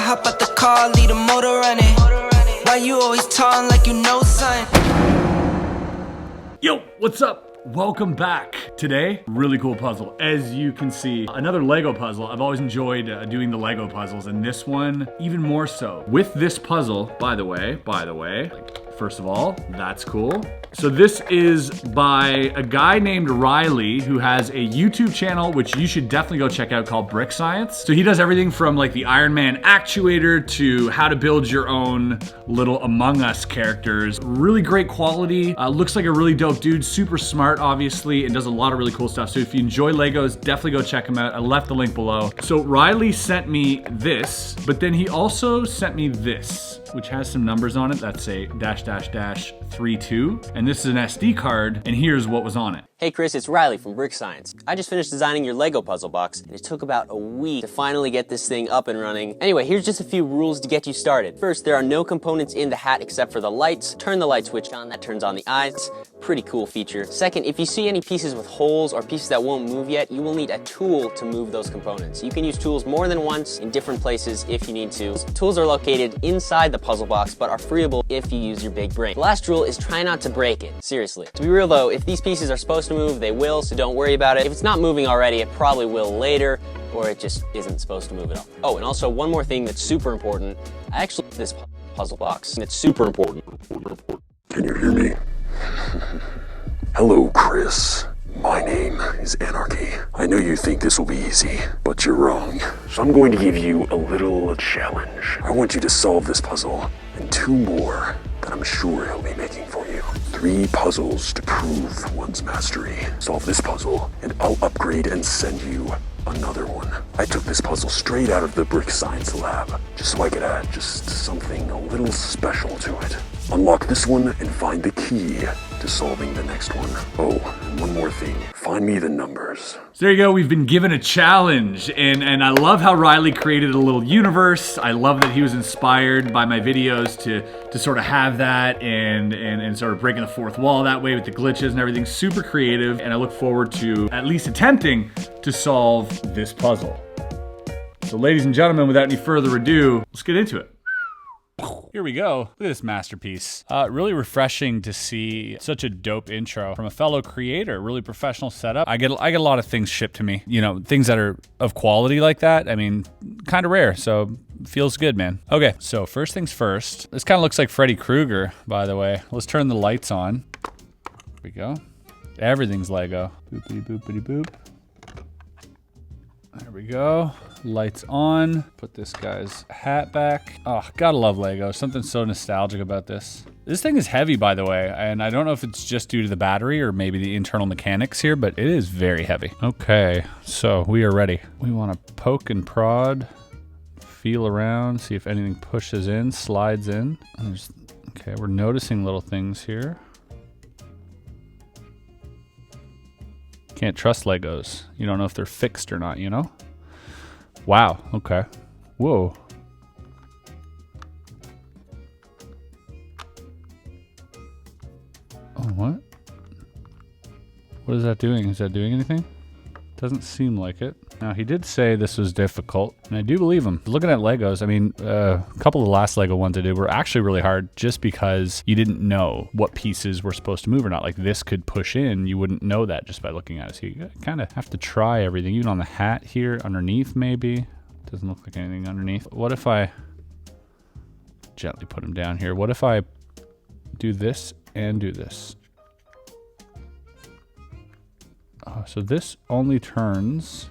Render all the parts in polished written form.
hop out the car, leave the motor running. Why you always talking like you know something? Yo, what's up? Welcome back. Today, really cool puzzle. As you can see, another Lego puzzle. I've always enjoyed doing the Lego puzzles, and this one even more so. With this puzzle, by the way, first of all, that's cool. So this is by a guy named Riley who has a YouTube channel, which you should definitely go check out, called Brick Science. So he does everything from like the Iron Man actuator to how to build your own little Among Us characters. Really great quality. Looks like a really dope dude, super smart obviously, and does a lot of really cool stuff. So if you enjoy Legos, definitely go check him out. I left the link below. So Riley sent me this, but then he also sent me this, which has some numbers on it. That's a --32. And this is an SD card, and here's what was on it. Hey Chris, it's Riley from Brick Science. I just finished designing your Lego puzzle box, and it took about a week to finally get this thing up and running. Anyway, here's just a few rules to get you started. First, there are no components in the hat except for the lights. Turn the light switch on, that turns on the eyes. Pretty cool feature. Second, if you see any pieces with holes or pieces that won't move yet, you will need a tool to move those components. You can use tools more than once in different places if you need to. Tools are located inside the puzzle box, but are freeable if you use your big brain. The last rule is try not to break it. Seriously. To be real though, if these pieces are supposed to move, they will, so don't worry about it. If it's not moving already, it probably will later, or it just isn't supposed to move at all. Oh, and also one more thing that's super important. I actually this puzzle box, and it's super important. Can you hear me? Hello, Chris. My name is Anarchy. I know you think this will be easy, but you're wrong. So I'm going to give you a little challenge. I want you to solve this puzzle and two more that I'm sure he'll be making for you. 3 puzzles to prove one's mastery. Solve this puzzle, and I'll upgrade and send you another one. I took this puzzle straight out of the Brick Science lab, just so I could add just something a little special to it. Unlock this one and find the key to solving the next one. Oh, and one more thing. Find me the numbers. So there you go, we've been given a challenge, and I love how Riley created a little universe. I love that he was inspired by my videos to sort of have that and sort of breaking the fourth wall that way with the glitches and everything. Super creative, and I look forward to at least attempting to solve this puzzle. So ladies and gentlemen, without any further ado, let's get into it. Here we go. Look at this masterpiece. Really refreshing to see such a dope intro from a fellow creator. Really professional setup. I get a lot of things shipped to me. You know, things that are of quality like that. I mean, kind of rare. So feels good, man. Okay, so first things first. This kind of looks like Freddy Krueger, by the way. Let's turn the lights on. Here we go. Everything's Lego. Boopity boopity boop. There we go. Lights on. Put this guy's hat back. Oh, gotta love Lego. Something so nostalgic about this. This thing is heavy, by the way, and I don't know if it's just due to the battery or maybe the internal mechanics here, but it is very heavy. Okay, so we are ready. We want to poke and prod, feel around, see if anything pushes in, slides in. Okay, we're noticing little things here. Can't trust Legos. You don't know if they're fixed or not, you know? Wow, okay. Whoa. Oh, what? What is that doing? Is that doing anything? Doesn't seem like it. Now, he did say this was difficult, and I do believe him. Looking at Legos, I mean, a couple of the last Lego ones I did were actually really hard just because you didn't know what pieces were supposed to move or not. Like this could push in, you wouldn't know that just by looking at it. So you kind of have to try everything, even on the hat here, underneath maybe. Doesn't look like anything underneath. What if I gently put him down here? What if I do this and do this? Oh, so this only turns.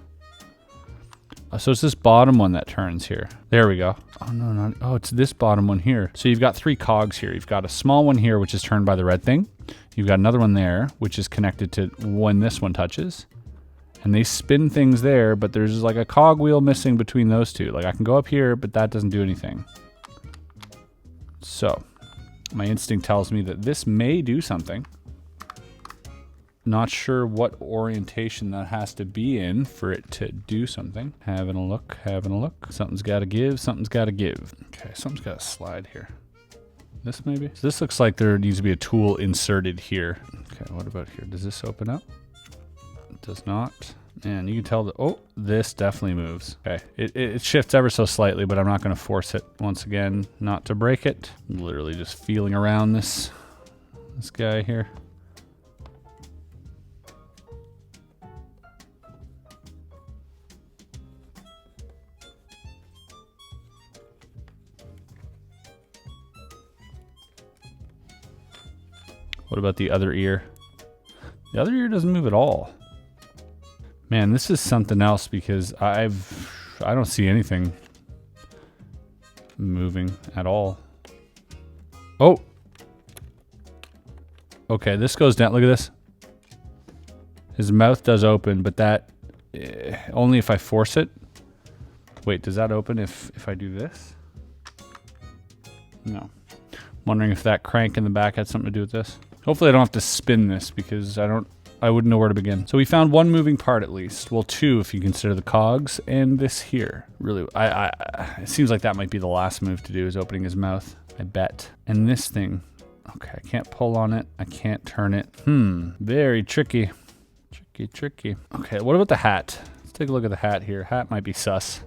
So it's this bottom one that turns here. There we go. Oh, no, not. Oh, it's this bottom one here. So you've got 3 cogs here. You've got a small one here, which is turned by the red thing. You've got another one there, which is connected to when this one touches. And they spin things there, but there's like a cog wheel missing between those two. Like I can go up here, but that doesn't do anything. So my instinct tells me that this may do something. Not sure what orientation that has to be in for it to do something. Having a look, having a look. Something's got to give, something's got to give. Okay, something's got to slide here. This maybe? So this looks like there needs to be a tool inserted here. Okay, what about here? Does this open up? It does not. And you can tell that, oh, this definitely moves. Okay, it shifts ever so slightly, but I'm not gonna force it once again, not to break it. I'm literally just feeling around this guy here. What about the other ear? The other ear doesn't move at all. Man, this is something else because I don't see anything moving at all. Oh! Okay, this goes down. Look at this. His mouth does open, but that... only if I force it. Wait, does that open if I do this? No. Wondering if that crank in the back had something to do with this. Hopefully I don't have to spin this because I wouldn't know where to begin. So we found one moving part at least. Well, two if you consider the cogs and this here. Really, it seems like that might be the last move to do is opening his mouth. I bet. And this thing, okay, I can't pull on it. I can't turn it. Very tricky. Tricky. Okay, what about the hat? Let's take a look at the hat here. Hat might be sus.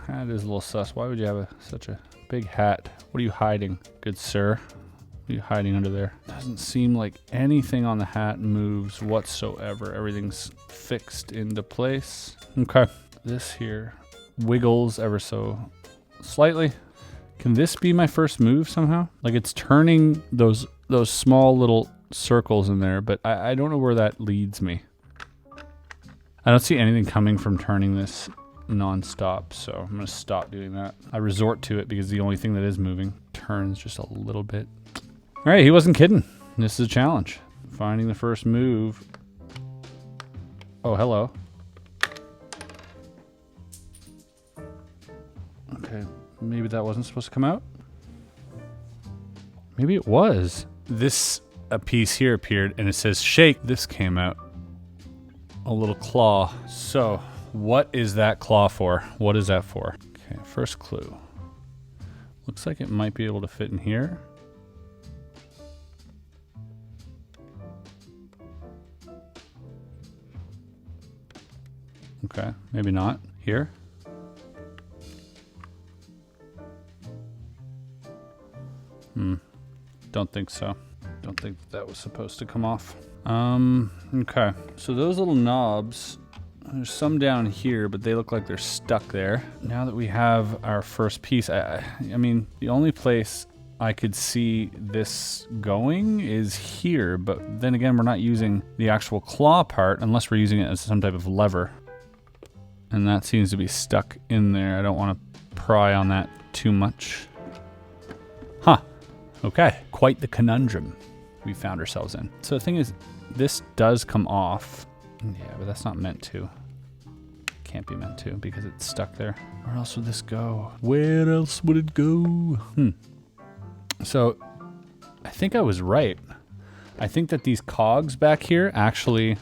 Hat is a little sus. Why would you have such a big hat? What are you hiding, good sir? What are you hiding under there? Doesn't seem like anything on the hat moves whatsoever. Everything's fixed into place. Okay. This here wiggles ever so slightly. Can this be my first move somehow? Like it's turning those small little circles in there, but I don't know where that leads me. I don't see anything coming from turning this non-stop, so I'm gonna stop doing that. I resort to it because the only thing that is moving turns just a little bit. All right, he wasn't kidding. This is a challenge. Finding the first move. Oh, hello. Okay, maybe that wasn't supposed to come out. Maybe it was. A piece here appeared and it says shake. This came out. A little claw. So, what is that claw for? What is that for? Okay, first clue. Looks like it might be able to fit in here. Okay, maybe not. Here? Don't think so. Don't think that was supposed to come off. Okay. So those little knobs, there's some down here, but they look like they're stuck there. Now that we have our first piece, I mean, the only place I could see this going is here, but then again, we're not using the actual claw part unless we're using it as some type of lever. And that seems to be stuck in there. I don't want to pry on that too much. Huh. Okay. Quite the conundrum we found ourselves in. So the thing is, this does come off. Yeah, but that's not meant to. Can't be meant to because it's stuck there. Where else would this go? Where else would it go? So I think I was right. I think that these cogs back here actually,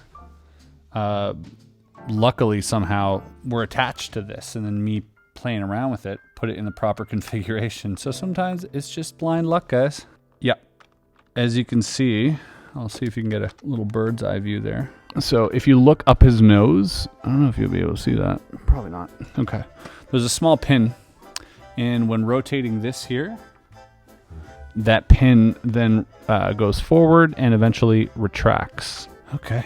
luckily somehow were attached to this, and then me playing around with it, put it in the proper configuration. So sometimes it's just blind luck, guys. Yeah. As you can see, I'll see if you can get a little bird's eye view there. So if you look up his nose, I don't know if you'll be able to see that. Probably not. Okay. There's a small pin, and when rotating this here, that pin then goes forward and eventually retracts. Okay.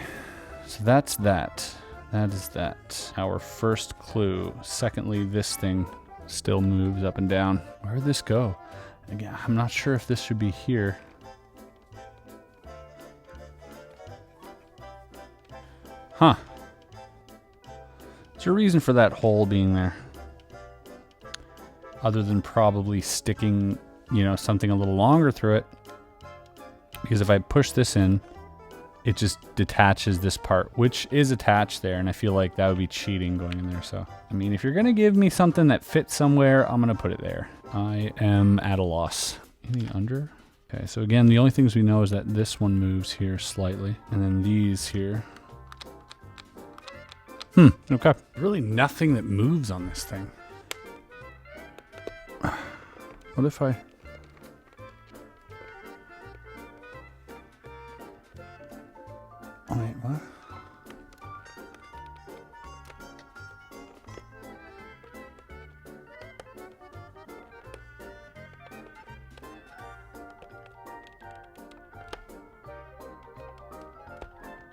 So that's that. That is that. Our first clue. Secondly, this thing still moves up and down. Where did this go? Again, I'm not sure if this should be here. Huh. Is there a reason for that hole being there? Other than probably sticking, you know, something a little longer through it. Because if I push this in, it just detaches this part, which is attached there, and I feel like that would be cheating going in there. So, I mean, if you're gonna give me something that fits somewhere, I'm gonna put it there. I am at a loss. Anything under? Okay, so again, the only things we know is that this one moves here slightly, and then these here. Okay. Really nothing that moves on this thing. What if I... Oh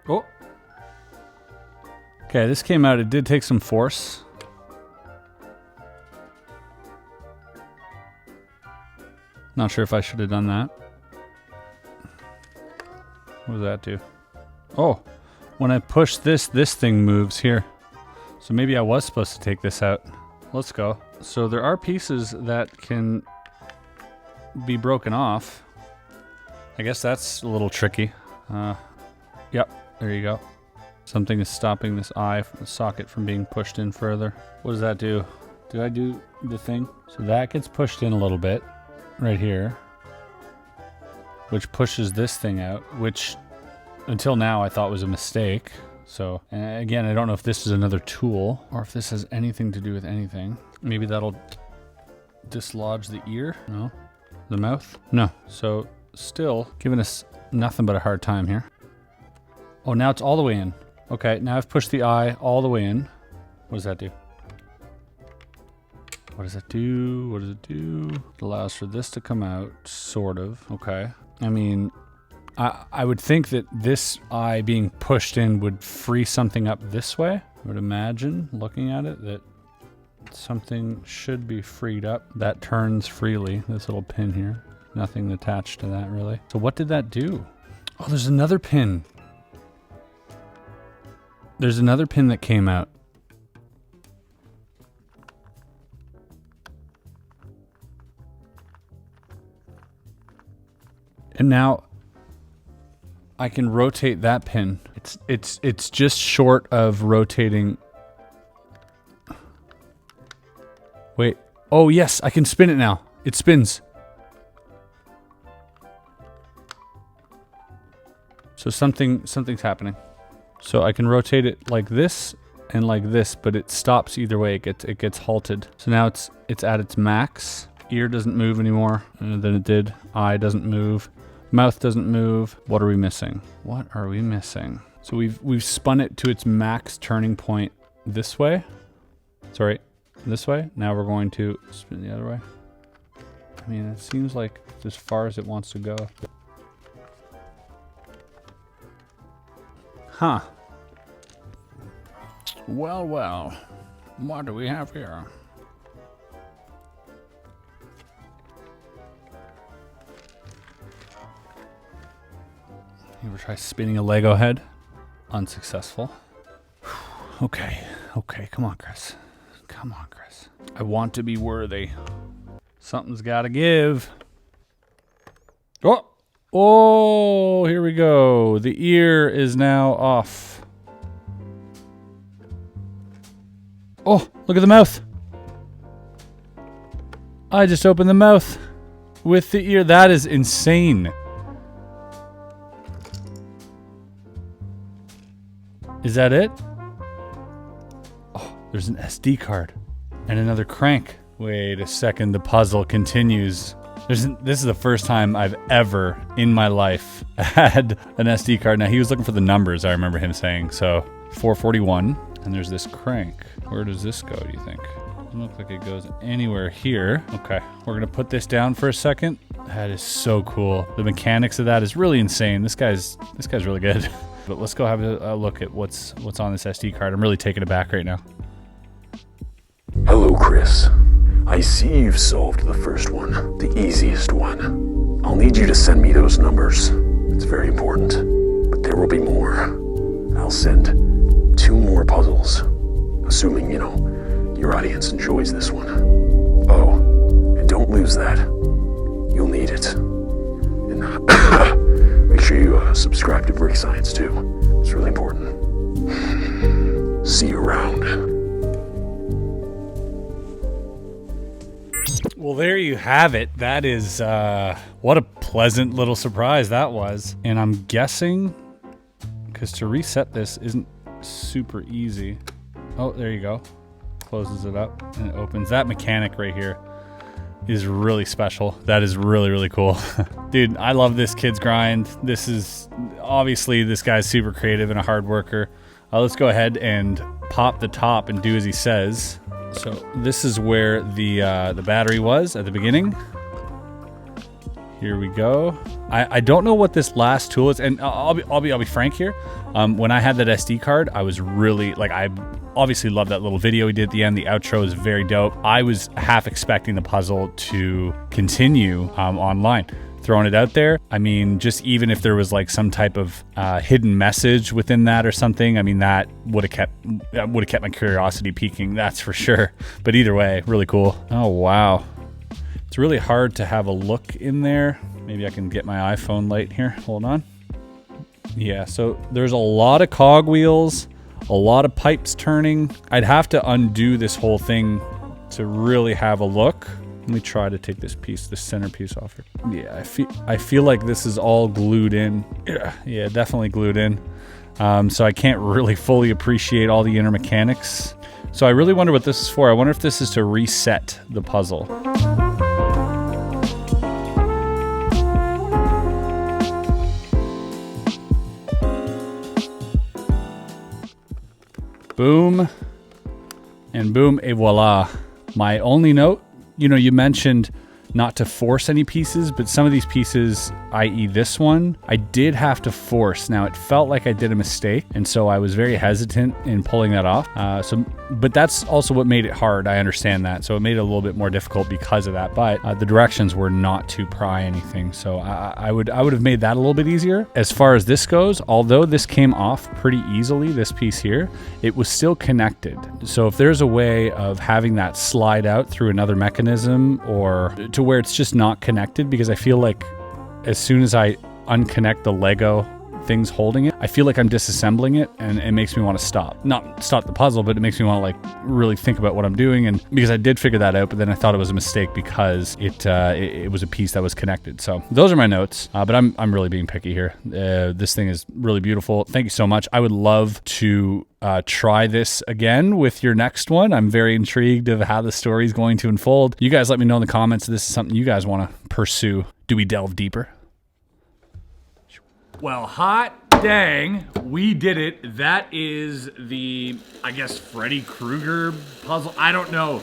Oh. Okay, this came out. It did take some force. Not sure if I should have done that. What does that do? Oh, when I push this thing moves here. So maybe I was supposed to take this out. Let's go. So there are pieces that can be broken off. I guess that's a little tricky. Yep, there you go. Something is stopping this eye socket from being pushed in further. What does that do? Did I do the thing? So that gets pushed in a little bit right here, which pushes this thing out, which until now I thought was a mistake. So again, I don't know if this is another tool or if this has anything to do with anything. Maybe that'll dislodge the ear? No. The mouth? No. So still giving us nothing but a hard time here. Oh, now it's all the way in. Okay, now I've pushed the eye all the way in. What does that do? What does it do? What does it do? It allows for this to come out, sort of. Okay. I mean, I would think that this eye being pushed in would free something up this way. I would imagine, looking at it, that something should be freed up. That turns freely, this little pin here. Nothing attached to that, really. So what did that do? Oh, there's another pin. There's another pin that came out. And now I can rotate that pin. It's just short of rotating. Wait. Oh yes, I can spin it now. It spins. So something's happening. So I can rotate it like this and like this, but it stops either way. It gets halted. So now it's at its max. Ear doesn't move anymore than it did. Eye doesn't move. Mouth doesn't move. What are we missing? What are we missing? So we've spun it to its max turning point this way. Sorry, this way. Now we're going to spin the other way. I mean, it seems like it's as far as it wants to go. Huh. Well, well. What do we have here? You ever try spinning a Lego head? Unsuccessful. Okay, come on, Chris. Come on, Chris. I want to be worthy. Something's gotta give. Oh, here we go. The ear is now off. Oh, look at the mouth. I just opened the mouth with the ear. That is insane. Is that it? Oh, there's an SD card and another crank. Wait a second, the puzzle continues. This is the first time I've ever in my life had an SD card. Now he was looking for the numbers, I remember him saying. So 441, and there's this crank. Where does this go, do you think? Doesn't look like it goes anywhere here. Okay, we're gonna put this down for a second. That is so cool. The mechanics of that is really insane. This guy's really good. But let's go have a look at what's on this SD card. I'm really taken aback right now. Hello, Chris. I see you've solved the first one, the easiest one. I'll need you to send me those numbers. It's very important. But there will be more. I'll send 2 more puzzles. Assuming, your audience enjoys this one. Oh, and don't lose that. You'll need it. And make sure you subscribe to Brick Science too. It's really important. See you around. Well, there you have it. That is, what a pleasant little surprise that was. And I'm guessing, because to reset this isn't super easy. Oh, there you go. Closes it up and it opens. That mechanic right here is really special. That is really, really cool. Dude, I love this kid's grind. This is, obviously, this guy's super creative and a hard worker. Let's go ahead and pop the top and do as he says. So this is where the battery was at the beginning. Here we go. I don't know what this last tool is, and I'll be frank here. When I had that SD card, I was really like, I obviously love that little video he did at the end. The outro is very dope. I was half expecting the puzzle to continue online. Throwing it out there. I mean, just even if there was like some type of hidden message within that or something, I mean, that would have kept my curiosity peaking, that's for sure. But either way, really cool. Oh, wow. It's really hard to have a look in there. Maybe I can get my iPhone light here. Hold on. Yeah, so there's a lot of cogwheels, a lot of pipes turning. I'd have to undo this whole thing to really have a look. Let me try to take this center piece off here. Yeah, I feel like this is all glued in. Yeah, definitely glued in. So I can't really fully appreciate all the inner mechanics. So I really wonder what this is for. I wonder if this is to reset the puzzle. Boom, and boom, et voila. My only note, you know, you mentioned not to force any pieces, but some of these pieces, i.e. this one, I did have to force. Now, it felt like I did a mistake, and so I was very hesitant in pulling that off. But that's also what made it hard. I understand that. So it made it a little bit more difficult because of that. But the directions were not to pry anything. So I would have made that a little bit easier. As far as this goes, although this came off pretty easily, this piece here, it was still connected. So if there's a way of having that slide out through another mechanism or to where it's just not connected, because I feel like as soon as I unconnect the Lego things holding it, I feel like I'm disassembling it, and it makes me want to stop. Not stop the puzzle, but it makes me want to like really think about what I'm doing. And because I did figure that out, but then I thought it was a mistake because it was a piece that was connected. So those are my notes, but I'm really being picky here. This thing is really beautiful. Thank you so much. I would love to try this again with your next one. I'm very intrigued of how the story is going to unfold. You guys let me know in the comments if this is something you guys want to pursue. Do we delve deeper? Well, hot dang, we did it. That is the, I guess, Freddy Krueger puzzle. I don't know.